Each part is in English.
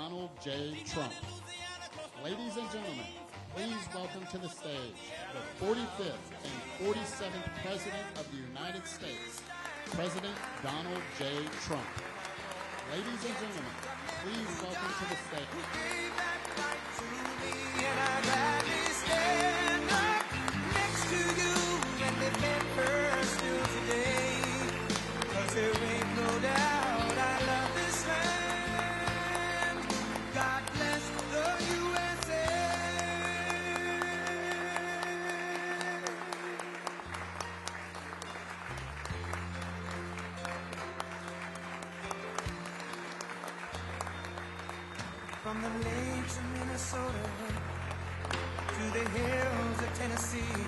Donald J. Trump. Ladies and gentlemen, please welcome to the stage the 45th and 47th President of the United States, President Donald J. Trump. Ladies and gentlemen, please welcome to the stage. There ain't no doubt I love this land. God bless the USA. From the lakes of Minnesota to the hills of Tennessee,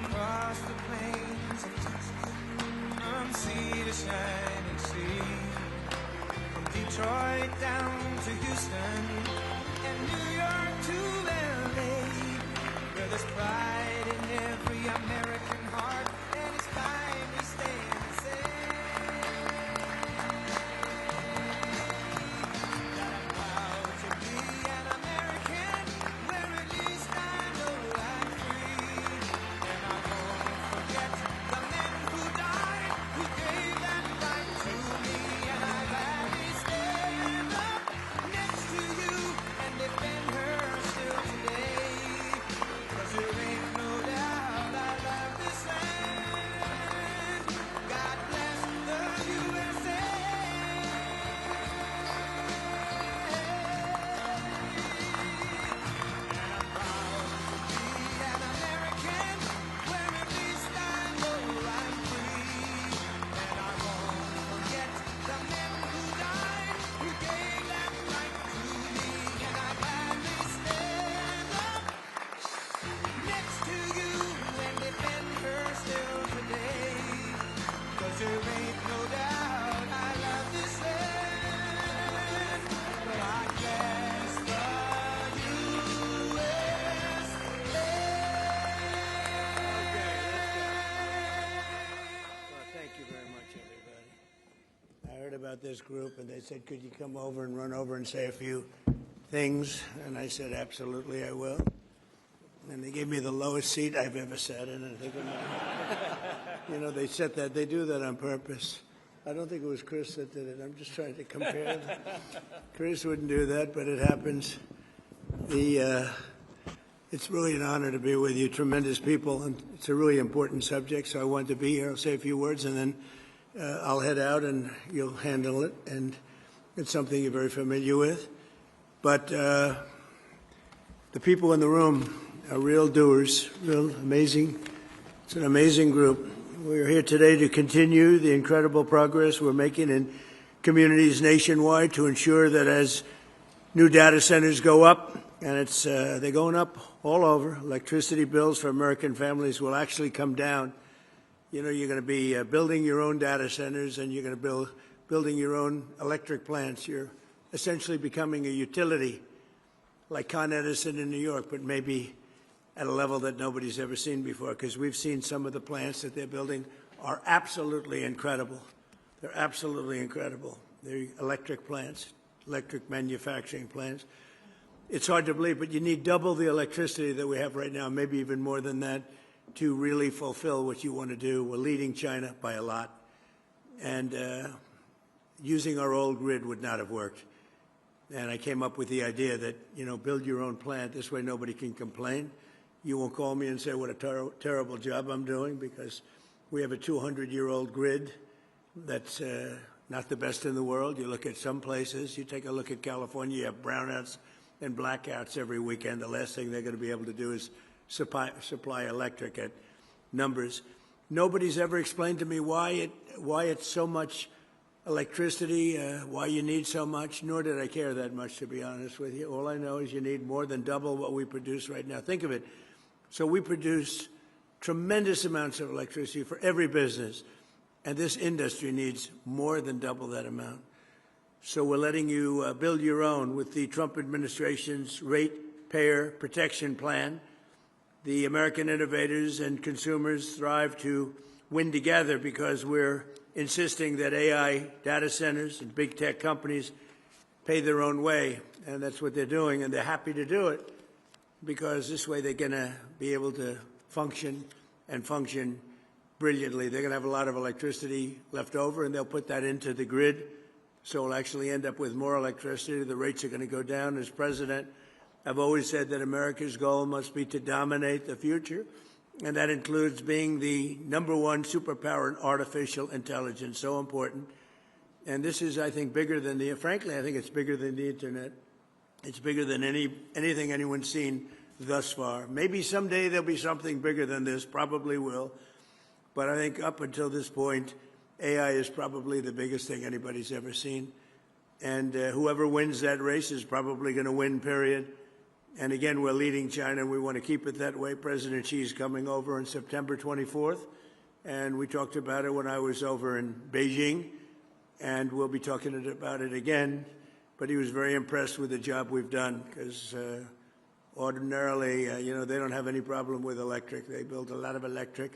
across the plains of Texas, from sea to shining sea, from Detroit down to Houston and New York to LA, where there's pride in every American heart, and it's time we stand and say that I'm proud to be an American, where at least I know I'm free, and I won't forget the men who died, who gave that right to me, and I gladly stand up next to you and defend her still today, 'cause there ain't no doubt I love this land. God bless the USA. And I'm proud to be an American, where at least I know I'm free, and I won't forget the men who died, who gave that right to me, and I gladly stand up next to you and defend her still today, 'cause there ain't no doubt I love this land. But I guess the Well, thank you very much, everybody. I heard about this group, and they said, could you come over and run over and say a few things? And I said, absolutely, I will. And they gave me the lowest seat I've ever sat in. And I think, you know, they said that. They do that on purpose. I don't think it was Chris that did it. I'm just trying to compare them. Chris wouldn't do that, but it happens. It's really an honor to be with you, tremendous people, and it's a really important subject, so I wanted to be here. I'll say a few words, and then I'll head out, and you'll handle it, and it's something you're very familiar with. But the people in the room are real doers, real amazing. It's an amazing group. We're here today to continue the incredible progress we're making in communities nationwide to ensure that as new data centers go up, and they're going up all over, electricity bills for American families will actually come down. You know, you're going to be building your own data centers, and you're going to building your own electric plants. You're essentially becoming a utility, like Con Edison in New York, but maybe at a level that nobody's ever seen before, because we've seen some of the plants that they're building are absolutely incredible. They're absolutely incredible. They're electric plants, electric manufacturing plants. It's hard to believe, but you need double the electricity that we have right now, maybe even more than that, to really fulfill what you want to do. We're leading China by a lot, and using our old grid would not have worked. And I came up with the idea that, you know, build your own plant. This way nobody can complain. You won't call me and say what a terrible job I'm doing, because we have a 200-year-old grid that's not the best in the world. You look at some places, you take a look at California, you have brownouts and blackouts every weekend. The last thing they're going to be able to do is supply electric at numbers. Nobody's ever explained to me why it's so much electricity, why you need so much, nor did I care that much, to be honest with you. All I know is you need more than double what we produce right now. Think of it. So we produce tremendous amounts of electricity for every business, and this industry needs more than double that amount. So we're letting you build your own with the Trump administration's Ratepayer Protection Plan. The American innovators and consumers thrive to win together because we're insisting that AI data centers and big tech companies pay their own way, and that's what they're doing, and they're happy to do it because this way they're going to be able to function and function brilliantly. They're going to have a lot of electricity left over, and they'll put that into the grid, so we'll actually end up with more electricity. The rates are going to go down. As president, I've always said that America's goal must be to dominate the future, and that includes being the #1 superpower in artificial intelligence, so important. And this is, I think, bigger than frankly, I think it's bigger than the Internet. It's bigger than anything anyone's seen thus far. Maybe someday there'll be something bigger than this, probably will. But I think up until this point, AI is probably the biggest thing anybody's ever seen. And whoever wins that race is probably going to win, period. And again, we're leading China, and we want to keep it that way. President Xi is coming over on September 24th, and we talked about it when I was over in Beijing, and we'll be talking about it again. But he was very impressed with the job we've done because ordinarily, they don't have any problem with electric. They build a lot of electric.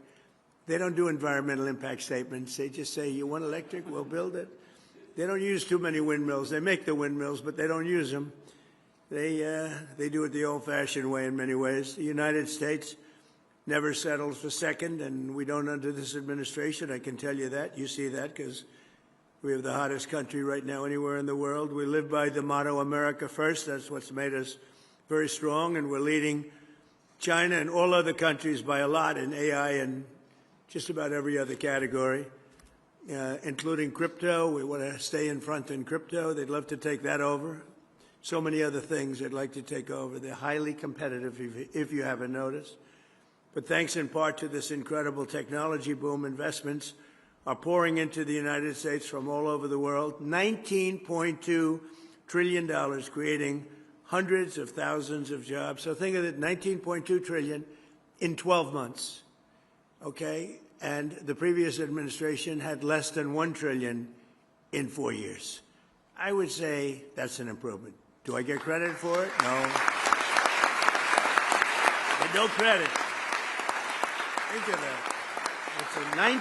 They don't do environmental impact statements. They just say, you want electric, we'll build it. They don't use too many windmills. They make the windmills, but they don't use them. They do it the old-fashioned way in many ways. The United States never settles for second, and we don't under this administration. I can tell you that. You see that because we have the hottest country right now anywhere in the world. We live by the motto, America first. That's what's made us very strong, and we're leading China and all other countries by a lot in AI and just about every other category, including crypto. We want to stay in front in crypto. They'd love to take that over. So many other things they'd like to take over. They're highly competitive, if you haven't noticed. But thanks in part to this incredible technology boom, investments are pouring into the United States from all over the world. $19.2 trillion, creating hundreds of thousands of jobs. So think of it, $19.2 trillion in 12 months, okay? And the previous administration had less than $1 trillion in 4 years. I would say that's an improvement. Do I get credit for it? No. I get no credit. Think of that. It's a 19